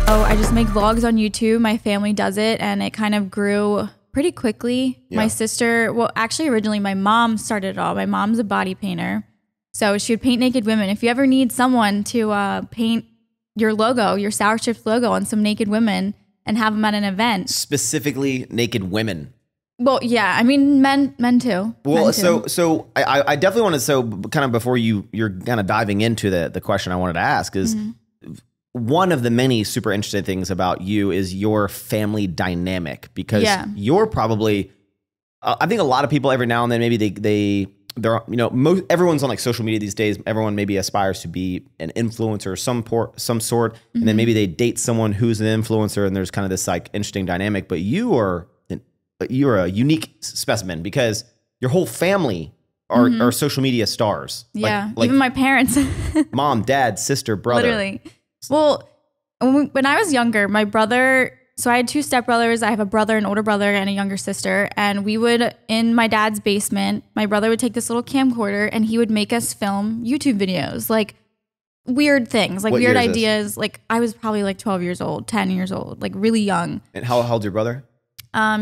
Oh, I just make vlogs on YouTube. My family does it, and it kind of grew pretty quickly. Yeah. My sister, well, actually, originally my mom started it all. My mom's a body painter, so she would paint naked women. If you ever need someone to paint your logo, your Sour Chips logo on some naked women and have them at an event. Specifically naked women. Well, yeah, I mean, men too. Well, men too. so I definitely want to, so kind of before you're kind of diving into the question I wanted to ask is, one of the many super interesting things about you is your family dynamic, because you're probably, I think a lot of people every now and then, maybe they're, you know, everyone's on like social media these days. Everyone maybe aspires to be an influencer of some sort. And then maybe they date someone who's an influencer, and there's kind of this like interesting dynamic, but you're a unique specimen because your whole family are social media stars. Yeah. Like even my parents, mom, dad, sister, brother. Literally. Well, when I was younger, my brother, so I had two stepbrothers. I have a brother, an older brother, and a younger sister. And we would, in my dad's basement, my brother would take this little camcorder and he would make us film YouTube videos, like weird things, like weird ideas. Like I was probably like 12 years old, 10 years old, like really young. And how old's your brother?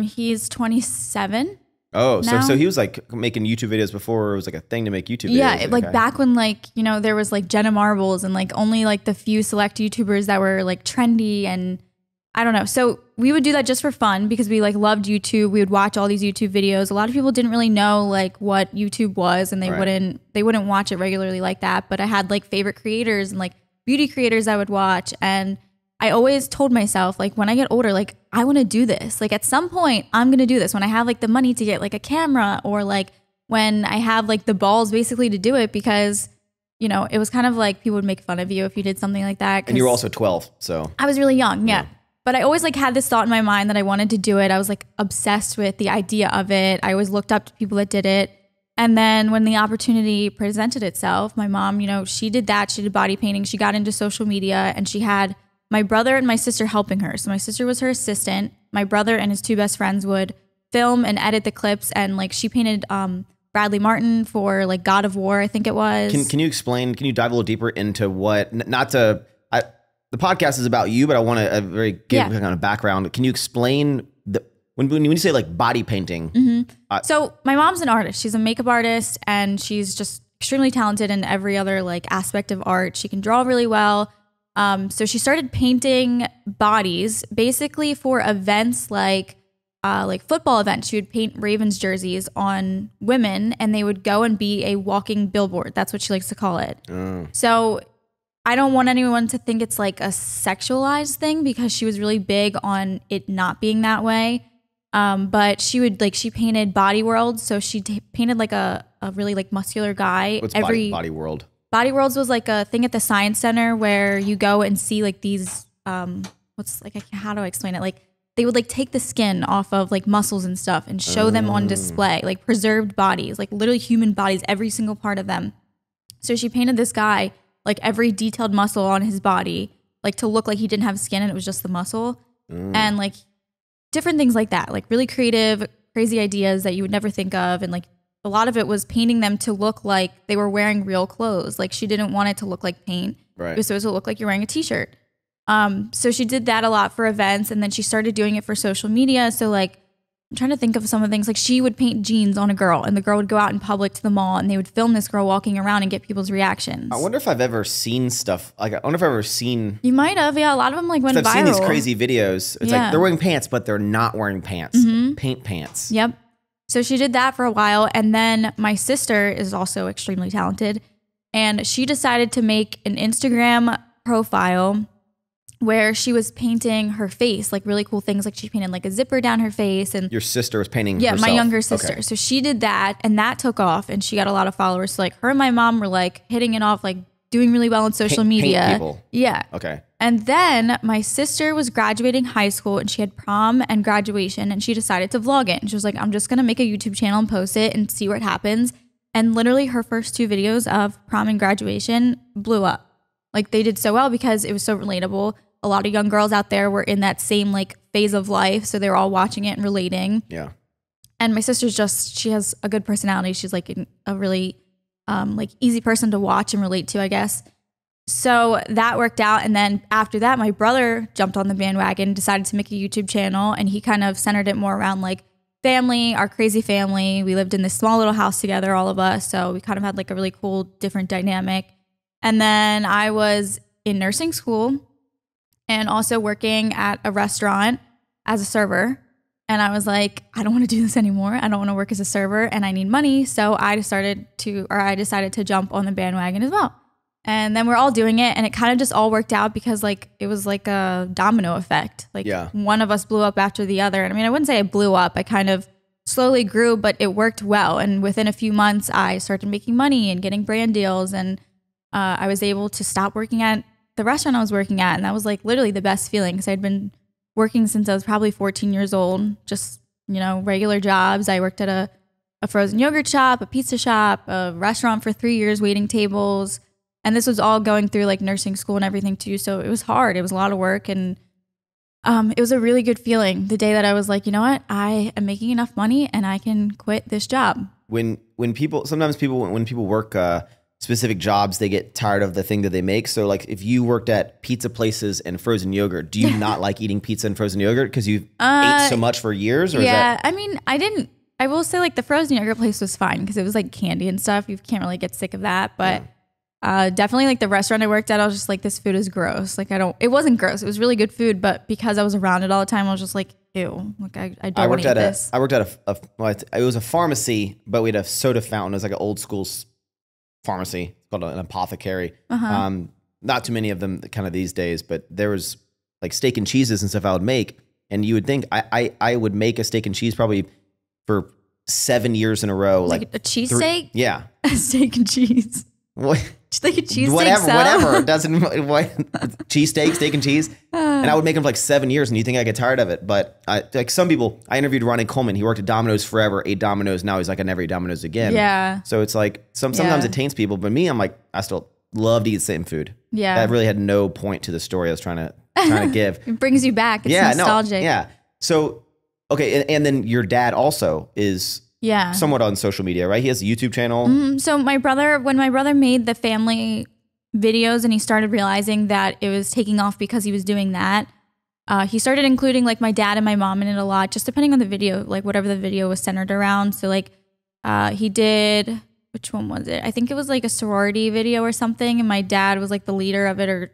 He's 27. Oh, so he was like making YouTube videos before it was like a thing to make YouTube videos. Yeah, like back when like, you know, there was like Jenna Marbles and like only like the few select YouTubers that were like trendy, and I don't know. So we would do that just for fun because we like loved YouTube. We would watch all these YouTube videos. A lot of people didn't really know like what YouTube was, and they wouldn't watch it regularly like that. But I had like favorite creators and like beauty creators I would watch, and I always told myself, like, when I get older, like, I want to do this. Like, at some point, I'm going to do this when I have, like, the money to get, like, a camera, or, like, when I have, like, the balls, basically, to do it, because, you know, it was kind of like people would make fun of you if you did something like that. And you were also 12, so. I was really young, yeah. But I always, like, had this thought in my mind that I wanted to do it. I was, like, obsessed with the idea of it. I always looked up to people that did it. And then when the opportunity presented itself, my mom, you know, she did that. She did body painting. She got into social media, and she had my brother and my sister helping her. So my sister was her assistant. My brother and his two best friends would film and edit the clips. And like she painted Bradley Martin for like God of War, I think it was. Can you explain, can you dive a little deeper into what, the podcast is about you, but I want to give kind of background. Can you explain when you say like body painting? So my mom's an artist. She's a makeup artist, and she's just extremely talented in every other like aspect of art. She can draw really well. So she started painting bodies basically for events like football events. She would paint Ravens jerseys on women, and they would go and be a walking billboard. That's what she likes to call it. So I don't want anyone to think it's like a sexualized thing, because she was really big on it not being that way. But she painted Body World. So she painted like a really like muscular guy. What's Body World? Body Worlds was like a thing at the Science Center where you go and see like these, how do I explain it? Like they would like take the skin off of like muscles and stuff and show them on display, like preserved bodies, like literally human bodies, every single part of them. So she painted this guy, like every detailed muscle on his body, like to look like he didn't have skin and it was just the muscle. And like different things like that, like really creative, crazy ideas that you would never think of. And like, a lot of it was painting them to look like they were wearing real clothes. Like she didn't want it to look like paint. Right. It was supposed to look like you're wearing a t-shirt. So she did that a lot for events, and then she started doing it for social media. So like, I'm trying to think of some of the things. Like she would paint jeans on a girl, and the girl would go out in public to the mall, and they would film this girl walking around and get people's reactions. I wonder if I've ever seen stuff. Like, I wonder if I've ever seen. You might have, yeah. A lot of them like went viral. I've seen these crazy videos. It's like they're wearing pants, but they're not wearing pants. Paint pants. Yep. So she did that for a while, and then my sister is also extremely talented, and she decided to make an Instagram profile where she was painting her face, like really cool things. Like she painted like a zipper down her face. And your sister was painting herself? My younger sister. Okay. So she did that, and that took off, and she got a lot of followers. So like her and my mom were like hitting it off, like doing really well on social media. Paint people. Yeah. Okay. And then my sister was graduating high school, and she had prom and graduation, and she decided to vlog it. And she was like, I'm just going to make a YouTube channel and post it and see what happens. And literally her first two videos of prom and graduation blew up. Like they did so well because it was so relatable. A lot of young girls out there were in that same like phase of life. So they were all watching it and relating. Yeah. And my sister's she has a good personality. She's like a really like easy person to watch and relate to, I guess. So that worked out. And then after that, my brother jumped on the bandwagon, decided to make a YouTube channel, and he kind of centered it more around like family, our crazy family. We lived in this small little house together, all of us. So we kind of had like a really cool, different dynamic. And then I was in nursing school and also working at a restaurant as a server. And I was like, I don't want to do this anymore. I don't want to work as a server and I need money. So I decided to jump on the bandwagon as well. And then we're all doing it, and it kind of just all worked out because like it was like a domino effect. Like one of us blew up after the other. And I mean, I wouldn't say I blew up. I kind of slowly grew, but it worked well. And within a few months, I started making money and getting brand deals. And I was able to stop working at the restaurant I was working at. And that was like literally the best feeling because I'd been working since I was probably 14 years old, just, you know, regular jobs. I worked at a frozen yogurt shop, a pizza shop, a restaurant for 3 years, waiting tables. And this was all going through like nursing school and everything too. So it was hard. It was a lot of work. And it was a really good feeling the day that I was like, you know what? I am making enough money and I can quit this job. When people work specific jobs, they get tired of the thing that they make. So like if you worked at pizza places and frozen yogurt, do you not like eating pizza and frozen yogurt because you ate so much for years? Or yeah, I mean, I will say like the frozen yogurt place was fine because it was like candy and stuff. You can't really get sick of that. But definitely like the restaurant I worked at, I was just like, this food is gross. Like it wasn't gross. It was really good food. But because I was around it all the time, I was just like, ew, like I don't want to eat this. I worked at it was a pharmacy, but we had a soda fountain. It was like an old school pharmacy. It's called an apothecary. Not too many of them kind of these days, but there was like steak and cheeses and stuff I would make. And you would think I would make a steak and cheese probably for 7 years in a row. Like a cheesesteak? Yeah. A steak and cheese. What? Like a cheesesteak. Whatever. It doesn't, cheesesteak, steak and cheese. And I would make them for like 7 years and you think I get tired of it. But like some people, I interviewed Ronnie Coleman. He worked at Domino's forever, ate Domino's. Now he's like, I never eat Domino's again. Yeah. So it's like, sometimes it taints people. But me, I'm like, I still love to eat the same food. Yeah. That really had no point to the story I was trying to give. It brings you back. It's nostalgic. Yeah. So, okay. And then your dad also is somewhat on social media, right? He has a YouTube channel. So when my brother made the family videos and he started realizing that it was taking off because he was doing that, he started including like my dad and my mom in it a lot, just depending on the video, like whatever the video was centered around. So like he did, which one was it? I think it was like a sorority video or something. And my dad was like the leader of it, or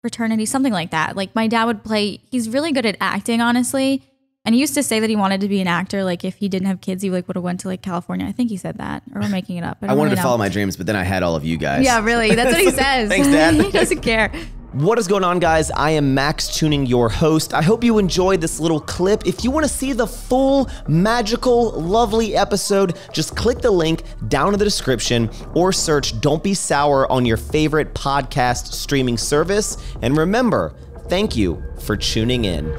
fraternity, something like that. Like my dad would play, he's really good at acting, honestly. And he used to say that he wanted to be an actor. Like if he didn't have kids, he like would have went to like California. I think he said that, or I'm making it up. I wanted to follow my dreams, but then I had all of you guys. Yeah, really. That's what he says. Thanks, Dad. He doesn't care. What is going on, guys? I am Maxx Chewning, your host. I hope you enjoyed this little clip. If you want to see the full, magical, lovely episode, just click the link down in the description or search Don't Be Sour on your favorite podcast streaming service. And remember, thank you for tuning in.